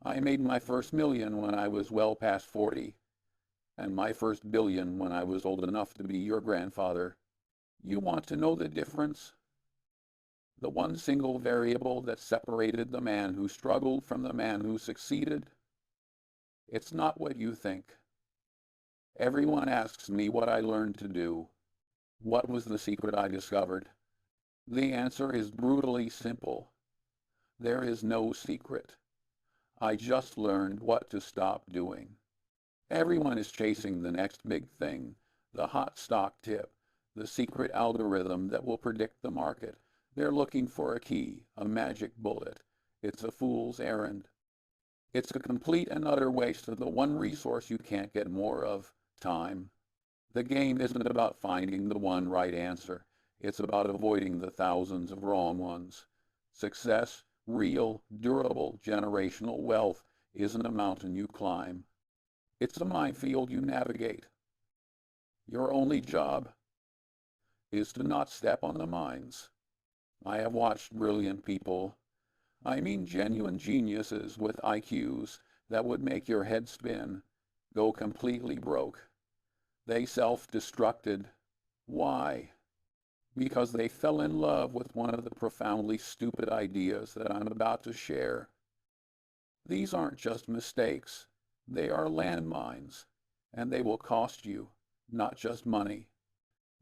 I made my first million when I was well past 40, and my first billion when I was old enough to be your grandfather. You want to know the difference? The one single variable that separated the man who struggled from the man who succeeded? It's not what you think. Everyone asks me what I learned to do. What was the secret I discovered? The answer is brutally simple. There is no secret. I just learned what to stop doing. Everyone is chasing the next big thing, the hot stock tip, the secret algorithm that will predict the market. They're looking for a key, a magic bullet. It's a fool's errand. It's a complete and utter waste of the one resource you can't get more of, time. The game isn't about finding the one right answer. It's about avoiding the thousands of wrong ones. Success, real, durable, generational wealth isn't a mountain you climb. It's a minefield you navigate. Your only job is to not step on the mines. I have watched brilliant people, I mean genuine geniuses with IQs that would make your head spin, go completely broke. They self-destructed. Why? Because they fell in love with one of the profoundly stupid ideas that I'm about to share. These aren't just mistakes. They are landmines, and they will cost you, not just money.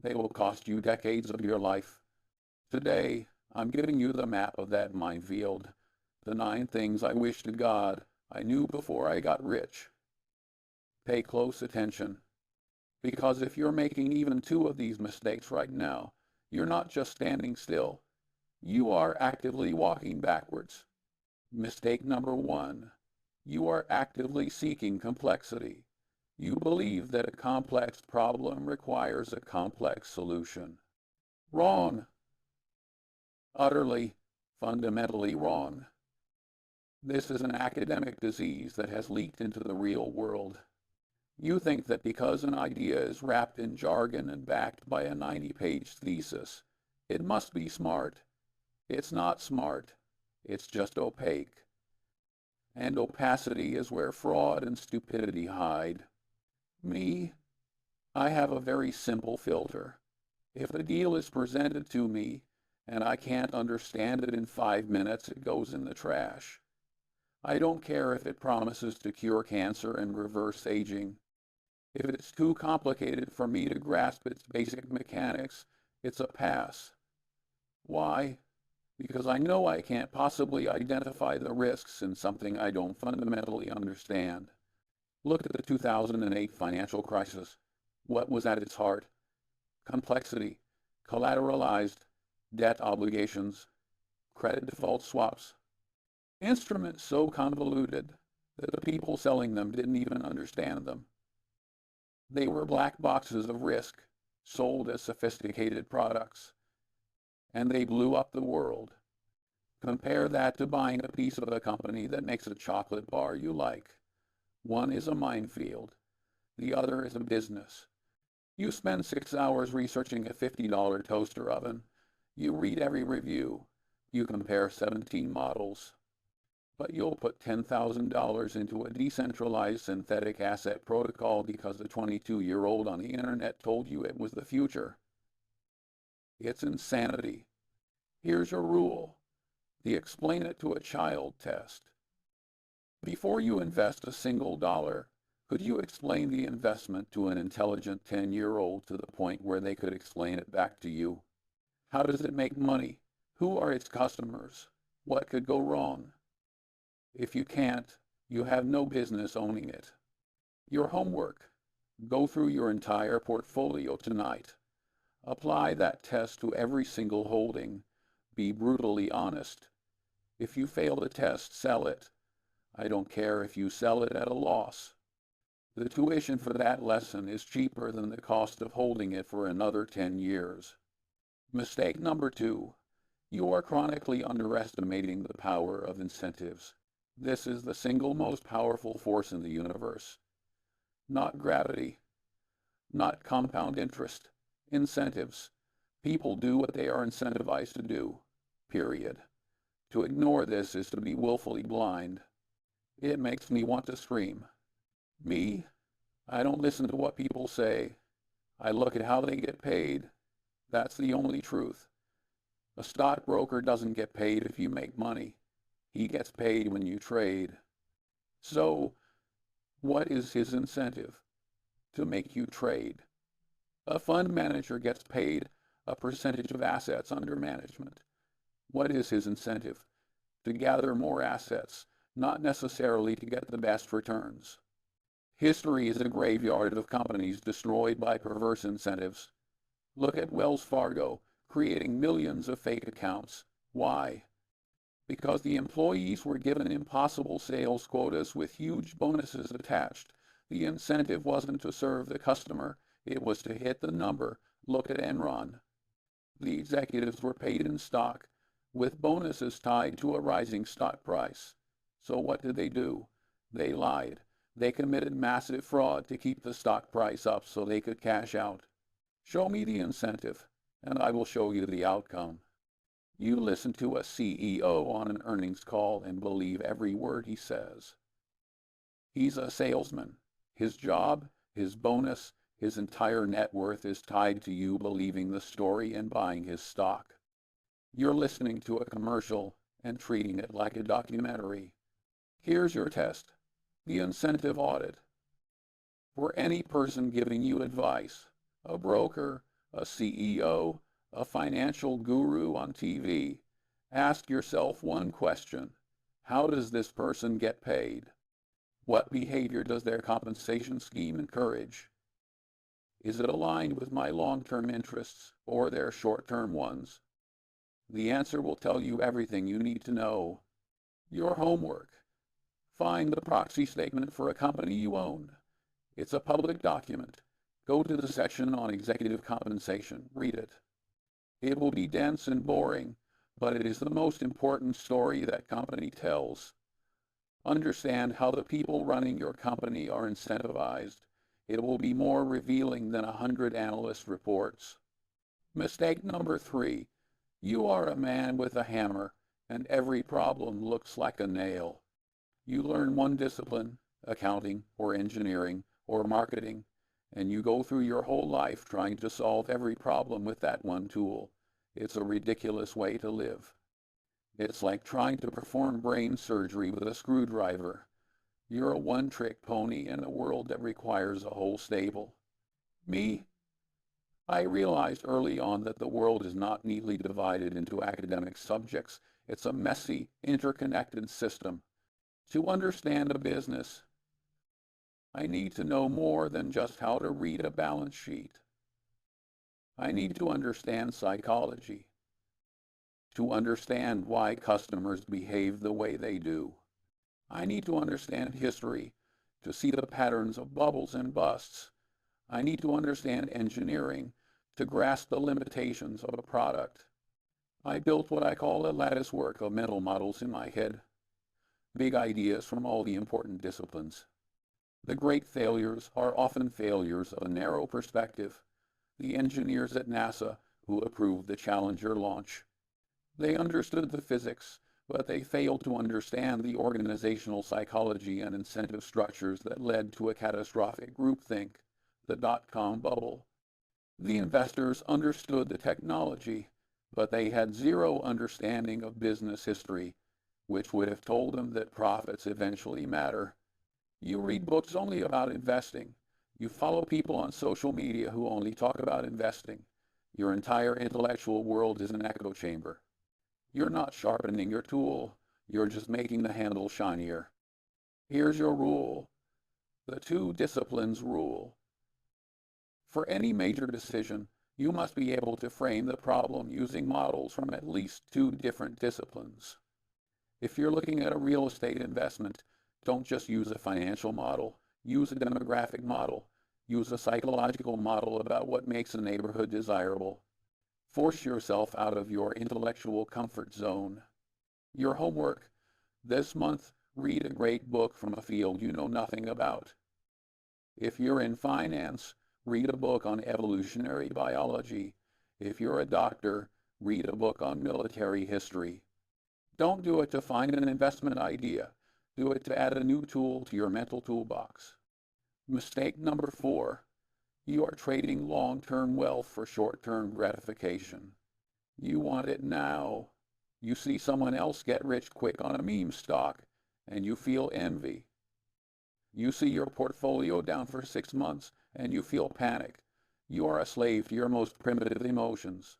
They will cost you decades of your life. Today, I'm giving you the map of that minefield, the 9 things I wish to God I knew before I got rich. Pay close attention, because if you're making even 2 of these mistakes right now, you're not just standing still. You are actively walking backwards. Mistake number 1. You are actively seeking complexity. You believe that a complex problem requires a complex solution. Wrong. Utterly, fundamentally wrong. This is an academic disease that has leaked into the real world. You think that because an idea is wrapped in jargon and backed by a 90-page thesis, it must be smart. It's not smart. It's just opaque. And opacity is where fraud and stupidity hide. Me, I have a very simple filter. If a deal is presented to me and I can't understand it in 5 minutes, it goes in the trash. I don't care if it promises to cure cancer and reverse aging. If it's too complicated for me to grasp its basic mechanics, it's a pass. Why? Because I know I can't possibly identify the risks in something I don't fundamentally understand. Look at the 2008 financial crisis. What was at its heart? Complexity, collateralized debt obligations, credit default swaps, instruments so convoluted that the people selling them didn't even understand them. They were black boxes of risk, sold as sophisticated products, and they blew up the world. Compare that to buying a piece of a company that makes a chocolate bar you like. One is a minefield. The other is a business. You spend 6 hours researching a $50 toaster oven. You read every review. You compare 17 models. But you'll put $10,000 into a decentralized synthetic asset protocol because a 22-year-old on the internet told you it was the future. It's insanity. Here's your rule. The explain it to a child test. Before you invest a single dollar, could you explain the investment to an intelligent 10-year-old to the point where they could explain it back to you? How does it make money? Who are its customers? What could go wrong? If you can't, you have no business owning it. Your homework. Go through your entire portfolio tonight. Apply that test to every single holding. Be brutally honest. If you fail the test, sell it. I don't care if you sell it at a loss. The tuition for that lesson is cheaper than the cost of holding it for another 10 years. Mistake number 2. You are chronically underestimating the power of incentives. This is the single most powerful force in the universe. Not gravity. Not compound interest. Incentives. People do what they are incentivized to do. Period. To ignore this is to be willfully blind. It makes me want to scream. Me? I don't listen to what people say. I look at how they get paid. That's the only truth. A stockbroker doesn't get paid if you make money. He gets paid when you trade. So, what is his incentive? To make you trade. A fund manager gets paid a percentage of assets under management. What is his incentive? To gather more assets, not necessarily to get the best returns. History is a graveyard of companies destroyed by perverse incentives. Look at Wells Fargo, creating millions of fake accounts. Why? Because the employees were given impossible sales quotas with huge bonuses attached. The incentive wasn't to serve the customer, it was to hit the number. Look at Enron. The executives were paid in stock, with bonuses tied to a rising stock price. So what did they do? They lied. They committed massive fraud to keep the stock price up so they could cash out. Show me the incentive, and I will show you the outcome. You listen to a CEO on an earnings call and believe every word he says. He's a salesman. His job, his bonus, his entire net worth is tied to you believing the story and buying his stock. You're listening to a commercial and treating it like a documentary. Here's your test. The incentive audit. For any person giving you advice, a broker, a CEO, a financial guru on TV, ask yourself one question. How does this person get paid? What behavior does their compensation scheme encourage? Is it aligned with my long-term interests or their short-term ones? The answer will tell you everything you need to know. Your homework. Find the proxy statement for a company you own. It's a public document. Go to the section on executive compensation. Read it. It will be dense and boring, but it is the most important story that company tells. Understand how the people running your company are incentivized. It will be more revealing than 100 analyst reports. Mistake number 3. You are a man with a hammer, and every problem looks like a nail. You learn one discipline, accounting or engineering or marketing, and you go through your whole life trying to solve every problem with that one tool. It's a ridiculous way to live. It's like trying to perform brain surgery with a screwdriver. You're a one-trick pony in a world that requires a whole stable. Me? I realized early on that the world is not neatly divided into academic subjects. It's a messy, interconnected system. To understand a business, I need to know more than just how to read a balance sheet. I need to understand psychology, to understand why customers behave the way they do. I need to understand history, to see the patterns of bubbles and busts. I need to understand engineering, to grasp the limitations of a product. I built what I call a lattice work of mental models in my head. Big ideas from all the important disciplines. The great failures are often failures of a narrow perspective. The engineers at NASA who approved the Challenger launch. They understood the physics, but they failed to understand the organizational psychology and incentive structures that led to a catastrophic groupthink, the dot-com bubble. The investors understood the technology, but they had zero understanding of business history, which would have told them that profits eventually matter. You read books only about investing. You follow people on social media who only talk about investing. Your entire intellectual world is an echo chamber. You're not sharpening your tool. You're just making the handle shinier. Here's your rule. The 2 disciplines rule. For any major decision, you must be able to frame the problem using models from at least 2 different disciplines. If you're looking at a real estate investment, don't just use a financial model. Use a demographic model. Use a psychological model about what makes a neighborhood desirable. Force yourself out of your intellectual comfort zone. Your homework. This month, read a great book from a field you know nothing about. If you're in finance, read a book on evolutionary biology. If you're a doctor, read a book on military history. Don't do it to find an investment idea. Do it to add a new tool to your mental toolbox. Mistake number 4. You are trading long-term wealth for short-term gratification. You want it now. You see someone else get rich quick on a meme stock, and you feel envy. You see your portfolio down for 6 months, and you feel panic. You are a slave to your most primitive emotions.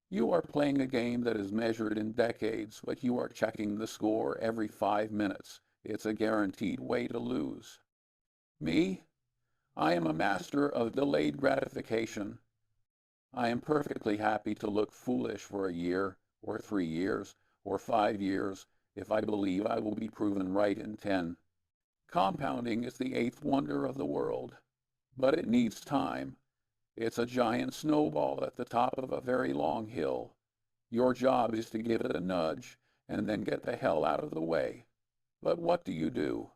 You are playing a game that is measured in decades, but you are checking the score every 5 minutes. It's a guaranteed way to lose. Me? I am a master of delayed gratification. I am perfectly happy to look foolish for a year, or 3 years, or 5 years, if I believe I will be proven right in 10. Compounding is the 8th wonder of the world, but it needs time. It's a giant snowball at the top of a very long hill. Your job is to give it a nudge, and then get the hell out of the way. But what do?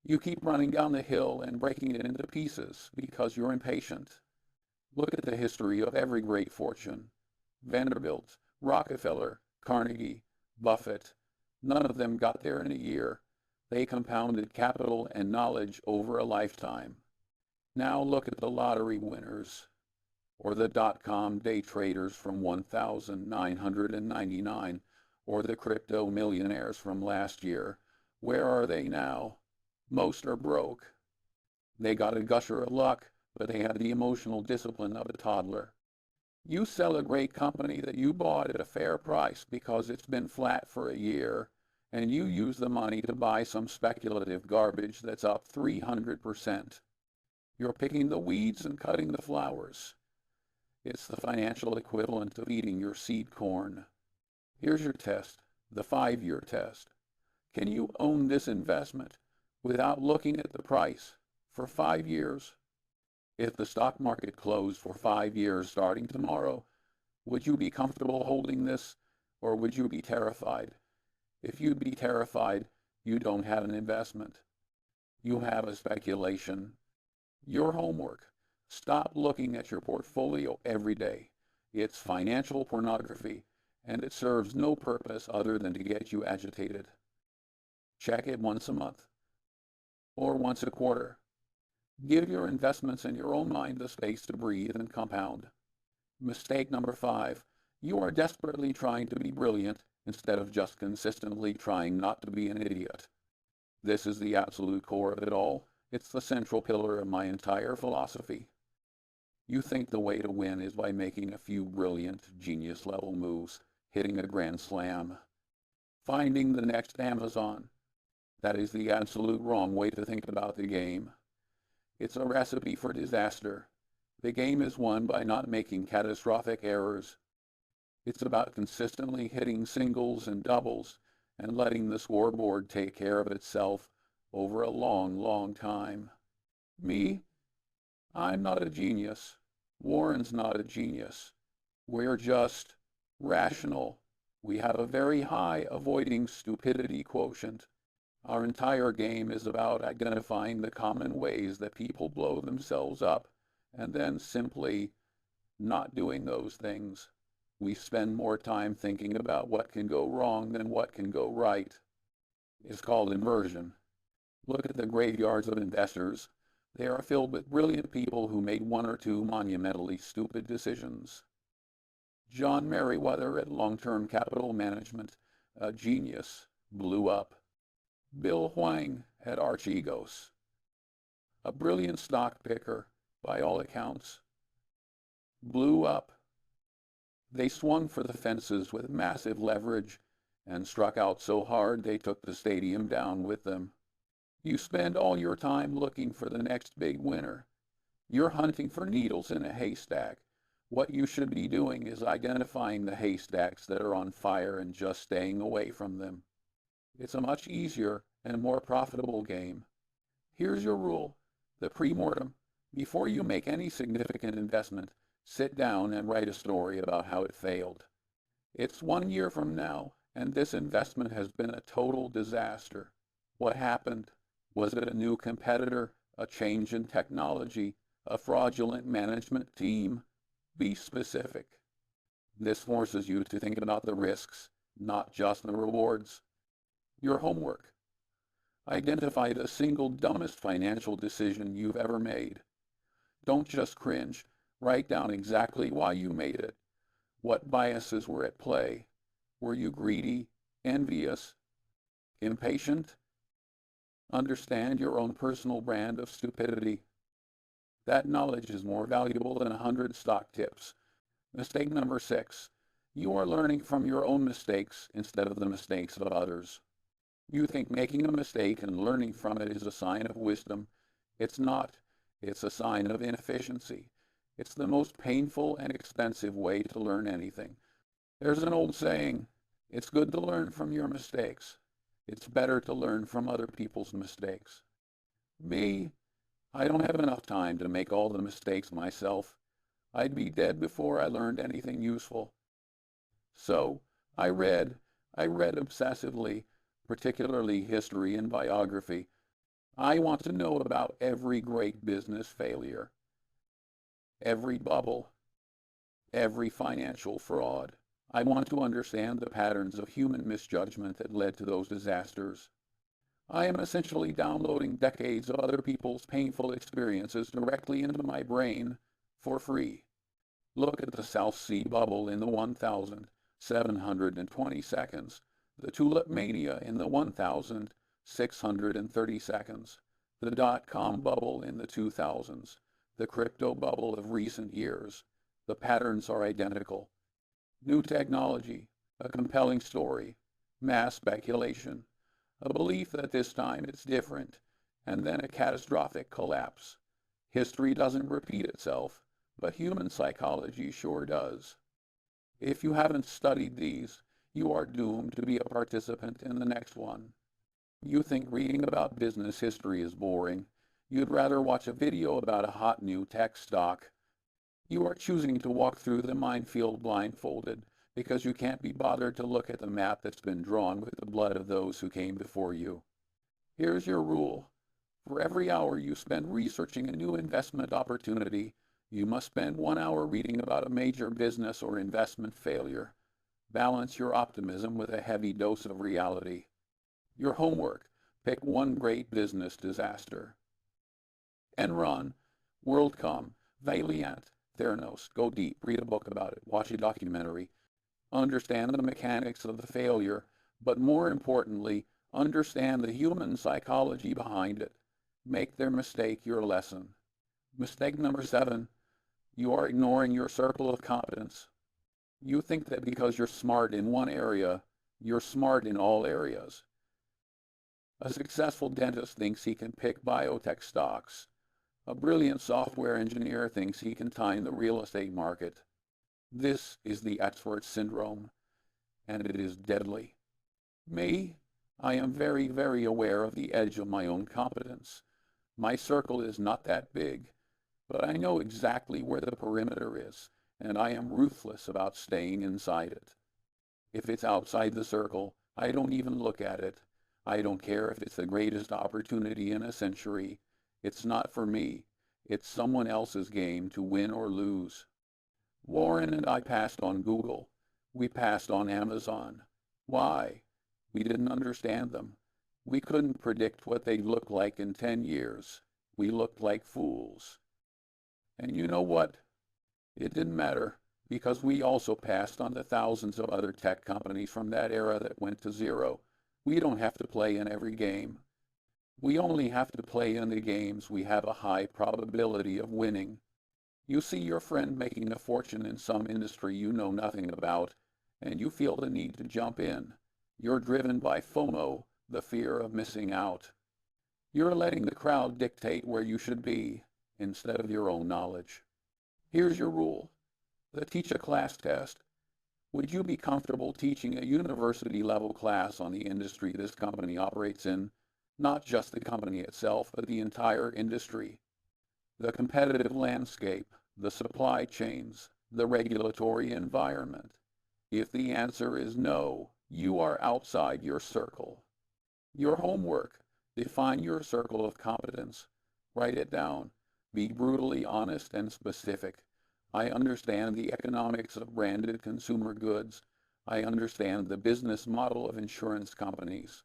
You keep running down the hill and breaking it into pieces because you're impatient. Look at the history of every great fortune. Vanderbilt, Rockefeller, Carnegie, Buffett. None of them got there in a year. They compounded capital and knowledge over a lifetime. Now look at the lottery winners, or the dot-com day traders from 1999, or the crypto millionaires from last year. Where are they now? Most are broke. They got a gusher of luck, but they have the emotional discipline of a toddler. You sell a great company that you bought at a fair price because it's been flat for a year, and you use the money to buy some speculative garbage that's up 300%. You're picking the weeds and cutting the flowers. It's the financial equivalent of eating your seed corn. Here's your test, the 5-year test. Can you own this investment without looking at the price for 5 years? If the stock market closed for 5 years starting tomorrow, would you be comfortable holding this, or would you be terrified? If you'd be terrified, you don't have an investment. You have a speculation. Your homework: stop looking at your portfolio every day. It's financial pornography, and it serves no purpose other than to get you agitated. Check it once a month, or once a quarter. Give your investments and your own mind the space to breathe and compound. Mistake number 5. You are desperately trying to be brilliant instead of just consistently trying not to be an idiot. This is the absolute core of it all. It's the central pillar of my entire philosophy. You think the way to win is by making a few brilliant, genius-level moves, hitting a grand slam, finding the next Amazon. That is the absolute wrong way to think about the game. It's a recipe for disaster. The game is won by not making catastrophic errors. It's about consistently hitting singles and doubles and letting the scoreboard take care of itself over a long, long time. Me? I'm not a genius. Warren's not a genius. We're just rational. We have a very high avoiding stupidity quotient. Our entire game is about identifying the common ways that people blow themselves up and then simply not doing those things. We spend more time thinking about what can go wrong than what can go right. It's called inversion. Look at the graveyards of investors. They are filled with brilliant people who made 1 or 2 monumentally stupid decisions. John Merriweather at Long-Term Capital Management, a genius, blew up. Bill Huang at Archegos, a brilliant stock picker, by all accounts, blew up. They swung for the fences with massive leverage and struck out so hard they took the stadium down with them. You spend all your time looking for the next big winner. You're hunting for needles in a haystack. What you should be doing is identifying the haystacks that are on fire and just staying away from them. It's a much easier and more profitable game. Here's your rule: the pre-mortem. Before you make any significant investment, sit down and write a story about how it failed. It's 1 year from now, and this investment has been a total disaster. What happened? Was it a new competitor, a change in technology, a fraudulent management team? Be specific. This forces you to think about the risks, not just the rewards. Your homework: Identify the single dumbest financial decision you've ever made. Don't just cringe. Write down exactly why you made it. What biases were at play? Were you greedy, envious, impatient? Understand your own personal brand of stupidity. That knowledge is more valuable than 100 stock tips. Mistake number 6. You are learning from your own mistakes instead of the mistakes of others. You think making a mistake and learning from it is a sign of wisdom. It's not. It's a sign of inefficiency. It's the most painful and expensive way to learn anything. There's an old saying, it's good to learn from your mistakes. It's better to learn from other people's mistakes. Me, I don't have enough time to make all the mistakes myself. I'd be dead before I learned anything useful. So, I read obsessively, particularly history and biography. I want to know about every great business failure, every bubble, every financial fraud. I want to understand the patterns of human misjudgment that led to those disasters. I am essentially downloading decades of other people's painful experiences directly into my brain for free. Look at the South Sea bubble in the 1,720 seconds, the tulip mania in the 1,630 seconds, the dot-com bubble in the 2000s, the crypto bubble of recent years. The patterns are identical. New technology, a compelling story, mass speculation, a belief that this time it's different, and then a catastrophic collapse. History doesn't repeat itself, but human psychology sure does. If you haven't studied these, you are doomed to be a participant in the next one. You think reading about business history is boring. You'd rather watch a video about a hot new tech stock. You are choosing to walk through the minefield blindfolded because you can't be bothered to look at the map that's been drawn with the blood of those who came before you. Here's your rule. For every hour you spend researching a new investment opportunity, you must spend 1 hour reading about a major business or investment failure. Balance your optimism with a heavy dose of reality. Your homework: pick one great business disaster. Enron, WorldCom, Valiant, Theranos. Go deep, read a book about it, watch a documentary. Understand the mechanics of the failure, but more importantly, understand the human psychology behind it. Make their mistake your lesson. Mistake number 7. You are ignoring your circle of competence. You think that because you're smart in one area, you're smart in all areas. A successful dentist thinks he can pick biotech stocks. A brilliant software engineer thinks he can time the real estate market. This is the expert syndrome, and it is deadly. Me, I am very, very aware of the edge of my own competence. My circle is not that big, but I know exactly where the perimeter is, and I am ruthless about staying inside it. If it's outside the circle, I don't even look at it. I don't care if it's the greatest opportunity in a century. It's not for me. It's someone else's game to win or lose. Warren and I passed on Google. We passed on Amazon. Why? We didn't understand them. We couldn't predict what they'd look like in 10 years. We looked like fools. And you know what? It didn't matter, because we also passed on the thousands of other tech companies from that era that went to zero. We don't have to play in every game. We only have to play in the games we have a high probability of winning. You see your friend making a fortune in some industry you know nothing about, and you feel the need to jump in. You're driven by FOMO, the fear of missing out. You're letting the crowd dictate where you should be, instead of your own knowledge. Here's your rule. Teach a class test. Would you be comfortable teaching a university-level class on the industry this company operates in? Not just the company itself, but the entire industry. The competitive landscape, the supply chains, the regulatory environment. If the answer is no, you are outside your circle. Your homework: define your circle of competence. Write it down. Be brutally honest and specific. I understand the economics of branded consumer goods. I understand the business model of insurance companies.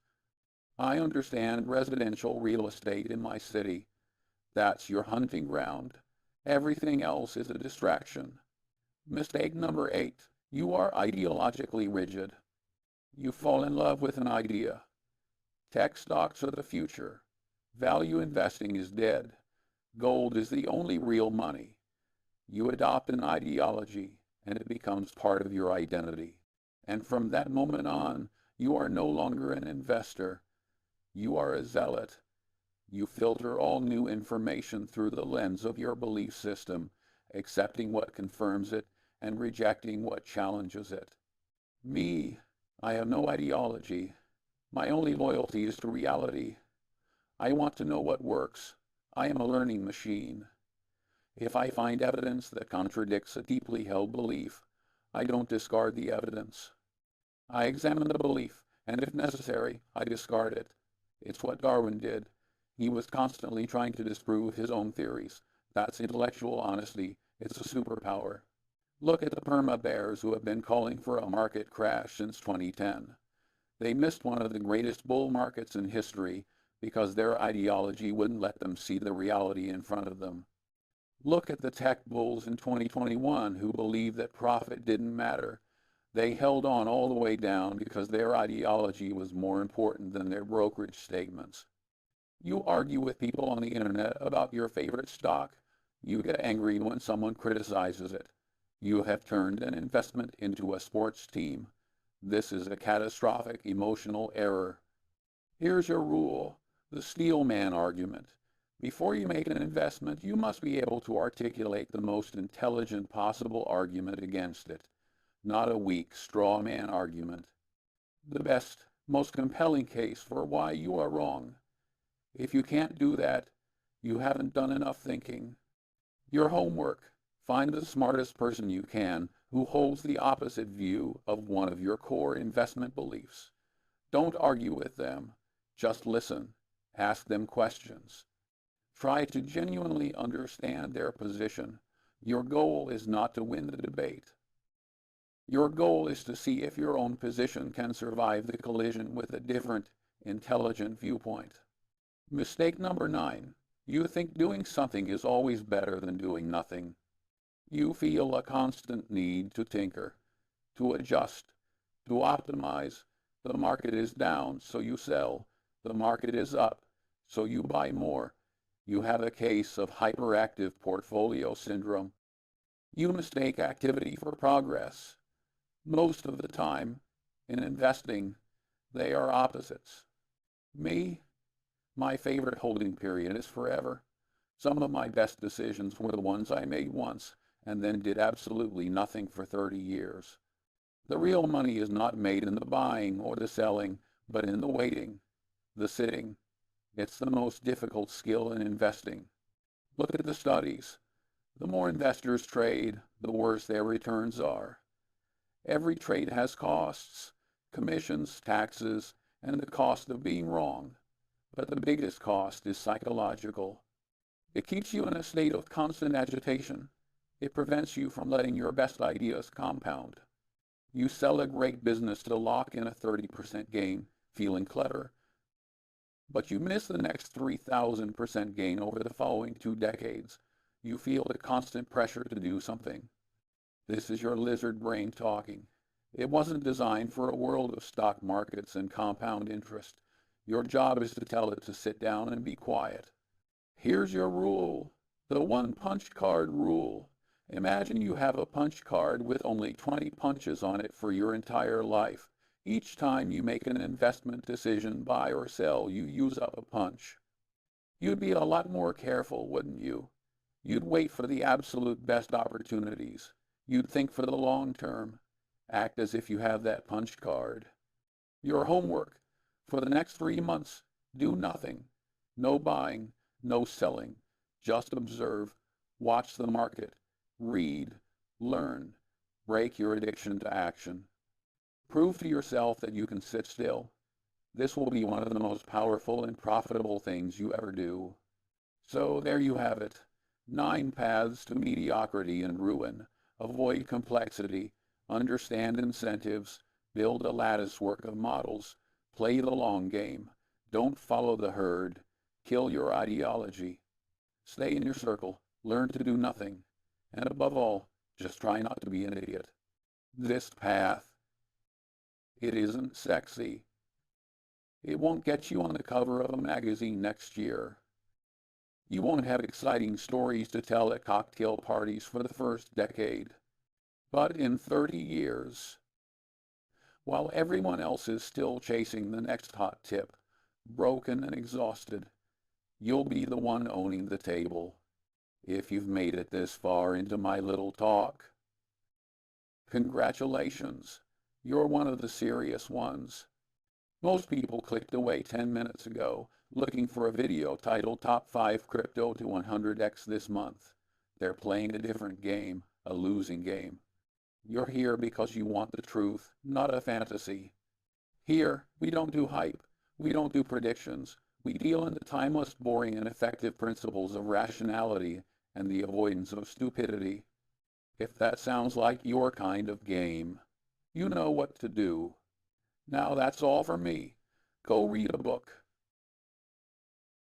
I understand residential real estate in my city. That's your hunting ground. Everything else is a distraction. Mistake number 8. You are ideologically rigid. You fall in love with an idea. Tech stocks are the future. Value investing is dead. Gold is the only real money. You adopt an ideology, and it becomes part of your identity. And from that moment on, you are no longer an investor. You are a zealot. You filter all new information through the lens of your belief system, accepting what confirms it and rejecting what challenges it. Me, I have no ideology. My only loyalty is to reality. I want to know what works. I am a learning machine. If I find evidence that contradicts a deeply held belief, I don't discard the evidence. I examine the belief, and if necessary, I discard it. It's what Darwin did. He was constantly trying to disprove his own theories. That's intellectual honesty. It's a superpower. Look at the perma bears who have been calling for a market crash since 2010. They missed one of the greatest bull markets in history because their ideology wouldn't let them see the reality in front of them. Look at the tech bulls in 2021 who believed that profit didn't matter. They held on all the way down because their ideology was more important than their brokerage statements. You argue with people on the internet about your favorite stock. You get angry when someone criticizes it. You have turned an investment into a sports team. This is a catastrophic emotional error. Here's your rule, the steel man argument. Before you make an investment, you must be able to articulate the most intelligent possible argument against it, not a weak straw man argument. The best, most compelling case for why you are wrong. If you can't do that, you haven't done enough thinking. Your homework, find the smartest person you can who holds the opposite view of one of your core investment beliefs. Don't argue with them. Just listen. Ask them questions. Try to genuinely understand their position. Your goal is not to win the debate. Your goal is to see if your own position can survive the collision with a different, intelligent viewpoint. Mistake number 9. You think doing something is always better than doing nothing. You feel a constant need to tinker, to adjust, to optimize. The market is down, so you sell. The market is up, so you buy more. You have a case of hyperactive portfolio syndrome. You mistake activity for progress. Most of the time, in investing, they are opposites. Me, my favorite holding period is forever. Some of my best decisions were the ones I made once and then did absolutely nothing for 30 years. The real money is not made in the buying or the selling, but in the waiting, the sitting. It's the most difficult skill in investing. Look at the studies. The more investors trade, the worse their returns are. Every trade has costs, commissions, taxes, and the cost of being wrong. But the biggest cost is psychological. It keeps you in a state of constant agitation. It prevents you from letting your best ideas compound. You sell a great business to lock in a 30% gain, feeling clever. But you miss the next 3,000% gain over the following 2 decades. You feel the constant pressure to do something. This is your lizard brain talking. It wasn't designed for a world of stock markets and compound interest. Your job is to tell it to sit down and be quiet. Here's your rule, the one punch card rule. Imagine you have a punch card with only 20 punches on it for your entire life. Each time you make an investment decision, buy or sell, you use up a punch. You'd be a lot more careful, wouldn't you? You'd wait for the absolute best opportunities. You'd think for the long term. Act as if you have that punch card. Your homework. For the next 3 months, do nothing. No buying, no selling. Just observe. Watch the market. Read. Learn. Break your addiction to action. Prove to yourself that you can sit still. This will be one of the most powerful and profitable things you ever do. So there you have it. 9 paths to mediocrity and ruin. Avoid complexity. Understand incentives. Build a lattice work of models. Play the long game. Don't follow the herd. Kill your ideology. Stay in your circle. Learn to do nothing. And above all, just try not to be an idiot. This path, it isn't sexy. It won't get you on the cover of a magazine next year. You won't have exciting stories to tell at cocktail parties for the first decade. But in 30 years, while everyone else is still chasing the next hot tip, broken and exhausted, you'll be the one owning the table, if you've made it this far into my little talk. Congratulations, you're one of the serious ones. Most people clicked away 10 minutes ago, looking for a video titled Top 5 Crypto to 100x this month. They're playing a different game, a losing game. You're here because you want the truth, not a fantasy. Here, we don't do hype. We don't do predictions. We deal in the timeless, boring, and effective principles of rationality and the avoidance of stupidity. If that sounds like your kind of game, you know what to do. Now that's all for me. Go read a book.